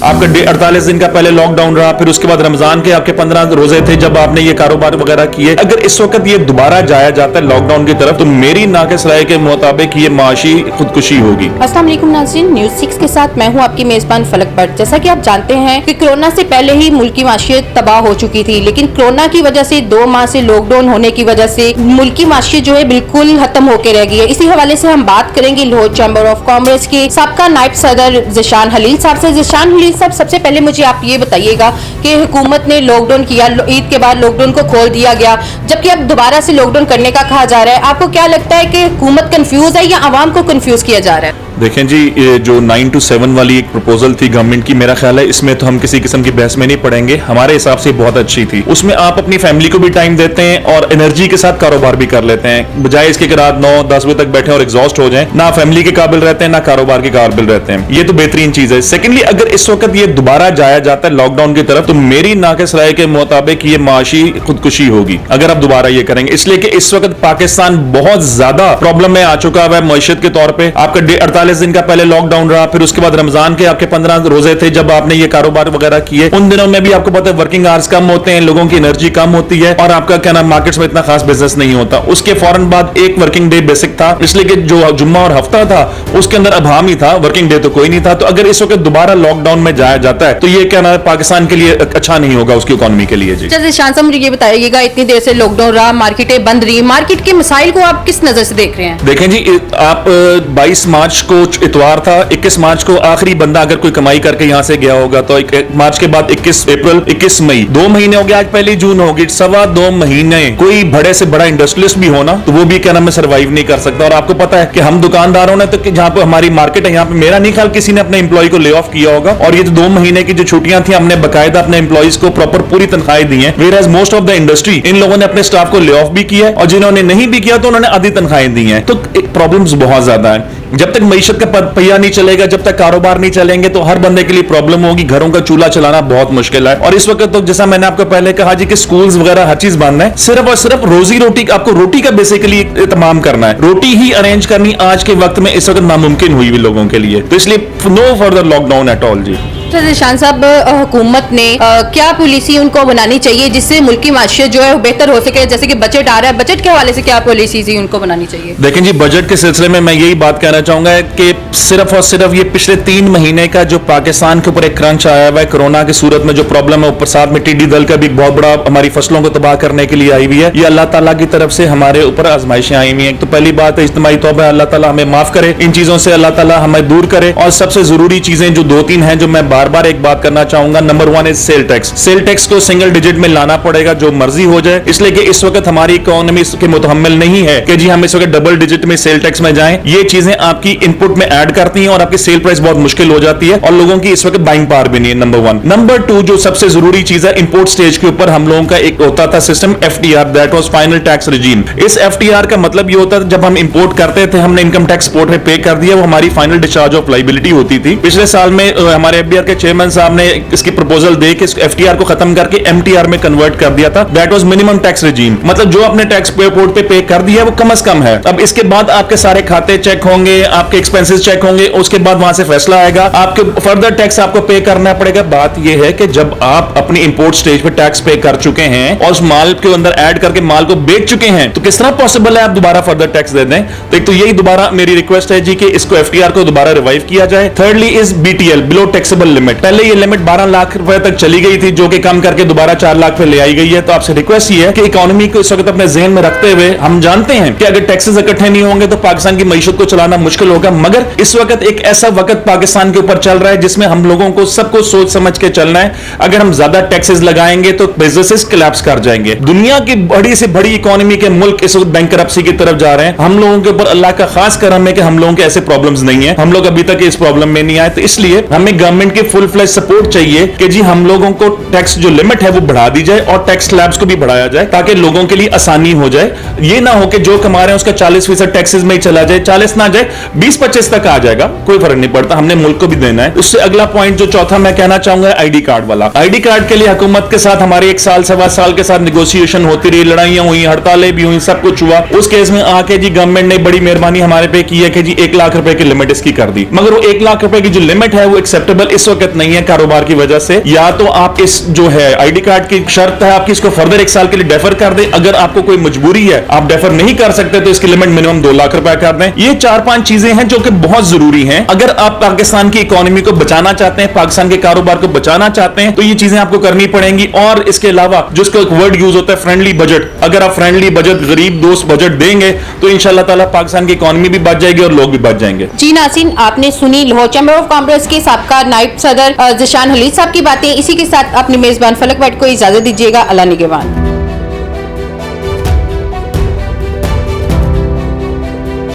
आपका 48 दिन का पहले लॉकडाउन रहा, फिर उसके बाद रमजान के आपके 15 रोजे थे जब आपने ये कारोबार वगैरह किए। अगर इस वक्त ये दोबारा जाया जाता है लॉकडाउन की तरफ तो मेरी नाक़िस राय के मुताबिक ये माशी खुदकुशी होगी। अस्सलाम वालेकुम नाज़रीन, न्यूज़ 6 के साथ मैं हूं आपकी मेजबान फलक भट्ट। जैसा कि आप जानते हैं कि कोरोना से पहले ही मुल्क की माशियत तबाह हो चुकी थी, लेकिन कोरोना की वजह से 2 माह से लॉकडाउन होने की वजह से मुल्क की माशियत जो है बिल्कुल खत्म होकर रह गई है। इसी हवाले से हम बात करेंगे लाहौर चैम्बर ऑफ कॉमर्स के साबका नायब सदर ज़िशान हलील साहब से। ज़िशान हलील साहब, सबसे पहले मुझे आप ये बताइएगा कि हुकूमत ने लॉकडाउन किया, ईद के बाद लॉकडाउन को खोल दिया गया, जबकि अब दोबारा से लॉकडाउन करने का कहा जा रहा है। आपको क्या लगता है कि हुकूमत कंफ्यूज है या आवाम को कंफ्यूज किया जा रहा है? देखें जी, ये जो 9 to 7 वाली एक प्रपोजल थी गवर्नमेंट की, मेरा ख्याल है इसमें तो हम किसी किस्म की बहस में नहीं पड़ेंगे। हमारे हिसाब से बहुत अच्छी थी। उसमें आप अपनी फैमिली को भी टाइम देते हैं और एनर्जी के साथ कारोबार भी कर लेते हैं, बजाय इसके कि रात 9-10 बजे तक बैठे और एग्जॉस्ट हो जाएं। ना फैमिली के काबिल रहते हैं ना कारोबार के काबिल रहते हैं। ये तो बेहतरीन चीज है। सेकेंडली, अगर इस वक्त ये दोबारा जाया जाता है लॉकडाउन की तरफ तो मेरी नाक़िस राय के मुताबिक ये माशी खुदकुशी होगी अगर आप दोबारा ये करेंगे। इसलिए कि इस वक्त पाकिस्तान बहुत ज्यादा प्रॉब्लम में आ चुका है मैशत के तौर पर। आपका 48 दिन का पहले लॉकडाउन रहा, फिर उसके बाद रमजान के आपके 15 रोजे थे जब आपने ये कारोबार वगैरह किए। उन दिनों में भी आपको पता है वर्किंग आवर्स कम होते हैं, लोगों की एनर्जी कम होती है और आपका क्या नाम मार्केट्स में इतना खास बिजनेस नहीं होता। उसके फौरन बाद एक वर्किंग डे बेसिक था, इसलिए कि जो जुम्मा और हफ्ता था उसके अंदर अभाम ही था, वर्किंग डे तो कोई नहीं था। तो अगर इस वक्त दोबारा लॉकडाउन में जाया जाता है तो ये क्या नाम पाकिस्तान के लिए अच्छा नहीं होगा, उसकी इकोनॉमी के लिए। जी शान साहब, मुझे ये बताइएगा, इतनी देर से लॉकडाउन रहा, मार्केटें बंद रही, मार्केट के मसाइल को आप किस नजर से देख रहे हैं? देखें जी, आप 22 मार्च को इतवार था, 21 मार्च को आखिरी बंदा अगर कोई कमाई करके यहां से गया होगा तो 1 मार्च के बाद 21 अप्रैल, 21 मई, 2 महीने हो गए। आज पहली जून होगी, 2.25 महीने कोई बड़े से बड़ा इंडस्ट्रियलिस्ट भी होना तो वो भी क्या नाम है सर्वाइव नहीं कर सकता। और आपको पता है कि हम दुकानदारों ने तो जहां पर हमारी मार्केट है यहाँ पे मेरा नहीं ख्याल किसी ने अपने एम्प्लॉय को ले ऑफ किया होगा। और ये जो 2 महीने की जो छुट्टियां थी हमने बाकायदा अपने एम्प्लॉइज को प्रॉपर पूरी तनख्वाहें दी हैं। Whereas most of the industry इन लोगों ने अपने स्टाफ को ले ऑफ भी किया है और जिन्होंने नहीं भी किया तो उन्होंने आधी तनख्वाहें दी हैं। तो प्रॉब्लम्स बहुत ज्यादा है। जब तक मईशत का पहिया नहीं चलेगा, जब तक कारोबार नहीं चलेंगे तो हर बंदे के लिए प्रॉब्लम होगी। घरों का चूल्हा चलाना बहुत मुश्किल है। और इस वक्त तो जैसा मैंने आपको पहले कहा जी कि स्कूल्स वगैरह हर चीज बंद है। सिर्फ और सिर्फ रोजी रोटी, आपको रोटी का बेसिकली इत्माम करना है, रोटी ही अरेंज करनी आज के वक्त में इस वक्त नामुमकिन हुई भी लोगों के लिए। तो इसलिए no further lockdown at all. जी शान साहब, हुकूमत ने क्या पॉलिसी उनको बनानी चाहिए जिससे मुल्क की माशियत जो है बेहतर हो सके? जैसे कि बजट आ रहा है, बजट के हवाले से क्या पॉलिसी उनको बनानी चाहिए? देखें जी, बजट के सिलसिले में मैं यही बात कहना चाहूंगा कि सिर्फ और सिर्फ ये पिछले 3 महीने का जो पाकिस्तान के ऊपर एक क्रंच आया हुआ है कोरोना की सूरत में, जो प्रॉब्लम है, ऊपर साथ में टिड्डी दल का भी बहुत बड़ा हमारी फसलों को तबाह करने के लिए आई हुई है। ये अल्लाह ताला की तरफ से हमारे ऊपर आजमाइशें आई हुई हैं। तो पहली बात है इज्तिमाई तौबा, अल्लाह ताला हमें माफ करे, इन चीजों से अल्लाह ताला हमें दूर करे। और सबसे जरूरी चीजें जो 2-3 हैं जो मैं बार बार एक बात करना चाहूंगा। Number 1 is sale tax. Sale tax को सिंगल डिजिट में लाना पड़ेगा, जो मर्जी हो जाए, इसलिए कि इस वक्त हमारी इकोनॉमी के मुतहम्मिल नहीं है कि जी हम इस वक्त डबल डिजिट में सेल टैक्स में जाएं। ये चीजें आपकी इनपुट में ऐड करती हैं और आपकी सेल प्राइस बहुत मुश्किल हो जाती है और लोगों की इस वक्त बाइंग पावर भी नहीं है। नंबर 1। नंबर 2 जो सबसे जरूरी चीज है, इंपोर्ट स्टेज के ऊपर हम लोगों का एक होता था system FTR, that was final tax regime. इस FTR का मतलब ये होता था जब हम इंपोर्ट करते थे, हमने इनकम टैक्स पोर्ट में पे कर दिया, वो हमारी फाइनल डिस्चार्ज ऑफ लायबिलिटी होती थी। पिछले साल में हमारे FBR के चेयरमैन साहब ने इसकी प्रपोजल दे के FTR को खत्म करके MTR में कन्वर्ट कर दिया था। That was minimum tax regime, मतलब जो आपने टैक्स पोर्ट पे पे कर दिया वो कम से कम है। अब इसके बाद आपके सारे खाते चेक होंगे, आपके एक्सपेंसेस चेक होंगे, उसके बाद वहां से फैसला आएगा, आपके फर्दर टैक्स आपको पे करना पड़ेगा। बात यह है कि जब आप अपनी इंपोर्ट स्टेज पे टैक्स पे कर चुके हैं और उस माल के अंदर ऐड करके माल को बेच चुके हैं तो किस तरह पॉसिबल है आप दोबारा फर्दर टैक्स दे दें? तो एक तो यही दोबारा मेरी रिक्वेस्ट है जी कि इसको FTR को दोबारा रिवाइव किया जाए। Thirdly is BTL, below taxable limit. पहले ये लिमिट 12 लाख रुपए तक चली गई थी जो कि कम करके दोबारा 4 लाख पे ले आई गई है। तो आपसे रिक्वेस्ट ये है कि इकोनॉमी को इस वक्त अपने ज़हन में रखते हुए, हम जानते हैं कि अगर टैक्सेस इकट्ठे नहीं होंगे तो पाकिस्तान की मईशत को चलाना मुश्किल होगा, मगर इस वक्त एक ऐसा वक्त पाकिस्तान के ऊपर चल रहा है जिसमें हम लोगों को सबको सोच समझ के चलना है। अगर हम ज्यादा टैक्सेस लगाएंगे तो बिजनेसेस कोलैप्स कर जाएंगे। दुनिया की बड़ी से बड़ी इकोनॉमी के मुल्क इस वक्त बैंकरप्सी की तरफ जा रहे हैं। हम लोगों के ऊपर अल्लाह का खास करम है कि हम लोगों के ऐसे प्रॉब्लम्स नहीं है, हम लोग अभी तक इस प्रॉब्लम में नहीं आए। तो इसलिए हमें गवर्नमेंट की फुल फ्लेज सपोर्ट चाहिए कि जी हम लोगों को टैक्स जो लिमिट है वो बढ़ा दी जाए और टैक्स स्लैब्स को भी बढ़ाया जाए ताकि लोगों के लिए आसानी हो जाए। ये ना हो कि जो कमा रहे हैं उसका 40% टैक्सेस में ही चला जाए, 40 ना जाए, 20-25 तक आ जाएगा, कोई फर्क नहीं पड़ता, हमने मुल्क को भी देना है। उससे अगला पॉइंट जो चौथा मैं कहना चाहूंगा ID कार्ड वाला। ID कार्ड के लिए हुकूमत के साथ हमारे 1 साल सवा साल के साथ निगोशिएशन होती रही, लड़ाइयां हुई, हड़तालें भी हुई, सब कुछ हुआ। उस केस में आके जी गवर्नमेंट ने बड़ी मेहरबानी हमारे पे की है कि जी 1 लाख रुपए की लिमिट इसकी कर दी, मगर वो 1 लाख रुपए की जो लिमिट है वो एक्सेप्टेबल इस वक्त नहीं है कारोबार की वजह से, या तो आप इस जो है आईडी कार्ड की शर्त है आपकी, इसको फर्दर 1 साल के लिए डेफर कर दें। अगर आपको कोई मजबूरी है, आप डेफर नहीं कर सकते, तो इसकी लिमिट मिनिमम 2 लाख रुपए कर दें। ये 4-5 चीजें हैं जो कि बहुत जरूरी हैं। अगर आप पाकिस्तान की इकोनॉमी को बचाना चाहते हैं, पाकिस्तान के कारोबार को बचाना चाहते हैं, तो ये चीजें आपको करनी पड़ेंगी। और इसके अलावा जिसका एक वर्ड यूज होता है फ्रेंडली बजट, अगर आप फ्रेंडली बजट, गरीब दोस्त बजट देंगे तो इंशाल्लाह ताला पाकिस्तान की इकोनॉमी भी बच जाएगी और लोग भी बच जाएंगे। जी नाज़रीन, आपने सुनी लाहौर चैम्बर ऑफ कॉमर्स के साबका नायब सदर ज़िशान हलीद साहब की बातें। इसी के साथ अपनी मेजबान फलक भट्ट को इजाजत दीजिएगा। अल्लाह निगहबान।